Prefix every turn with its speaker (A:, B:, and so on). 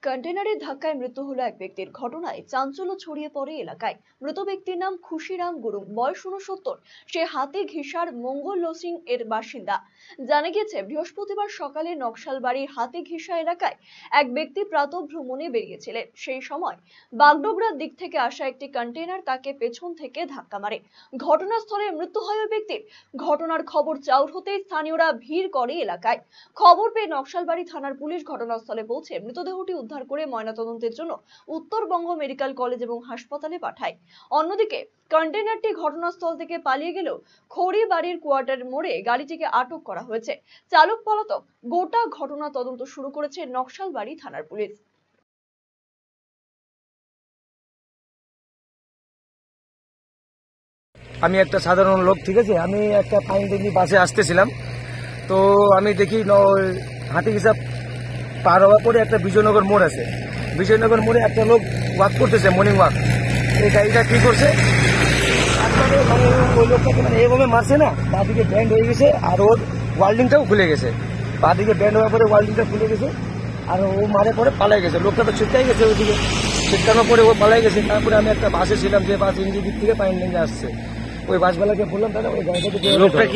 A: কন্টেনারের ধাক্কায় মৃত্যু হলো এক ব্যক্তির। ঘটনায় চাঞ্চল্য ছড়িয়ে পড়ে এলাকায়। মৃত ব্যক্তির নাম খুশিরাম গুরুং, বয়স ৬৯। সে হাতি ঘিসার মঙ্গল লসিং এর বাসিন্দা। জানা গিয়েছে, বৃহস্পতিবার সকালে নকশালবাড়ির হাতি ঘিসা এলাকায় এক ব্যক্তি প্রাতঃ ভ্রমণে বেরিয়েছিলেন। সেই সময় বাগডোগরার দিক থেকে আসা একটি কন্টেনার তাকে পেছন থেকে ধাক্কা মারে। ঘটনাস্থলে মৃত্যু হয় ওই ব্যক্তির। ঘটনার খবর চাউর হতেই স্থানীয়রা ভিড় করে এলাকায়। খবর পেয়ে নকশালবাড়ি থানার পুলিশ ঘটনাস্থলে পৌঁছে মৃতদেহটি উদ্ধার করে ময়নাতদন্তের জন্য উত্তরবঙ্গ মেডিকেল কলেজ এবং হাসপাতালে পাঠায়। অন্যদিকে কন্টেনারটি ঘটনাস্থল থেকে পালিয়ে গেলেও খড়িবাড়ির কোয়ার্টার মোড়ে গাড়িটিকে আটক করা হয়েছে। চালক পলাতক। গোটা ঘটনা তদন্ত শুরু করেছে নকশালবাড়ি থানার পুলিশ।
B: আমি একটা সাধারণ লোক, ঠিক আছে। আমি একটা ফাইন দেখি বাসে আসতেছিলাম, তো আমি দেখি হাতি হিসাব পার হওয়ার পরে একটা বিজয়নগর মোড় আছে। বিজয়নগর মোড়ে একটা লোক ওয়াক করতেছে, মর্নিং ওয়াক। এই গাড়িটা কি করছে, মানে ওই লোকটাকে মানে এইভাবে মারছে না, বাদিকে ব্যান্ড হয়ে গেছে আর ওর ওয়ার্ল্ডিংটাও খুলে গেছে। বাদিকে ব্যান্ড হওয়ার পরে ওয়ার্ল্ডিংটা খুলে গেছে আর ও মারে পরে পালাই গেছে। লোকটা তো ছিটকাই গেছে, ওইদিকে ছিটকানোর পরে ও পালাই গেছে। তারপরে আমি একটা বাসে ছিলাম, যে বাস ইঞ্জি দিক থেকে পাইন আসছে। ওই বাসওয়ালাকে বললাম, দাদা ওই গাড়িটাকে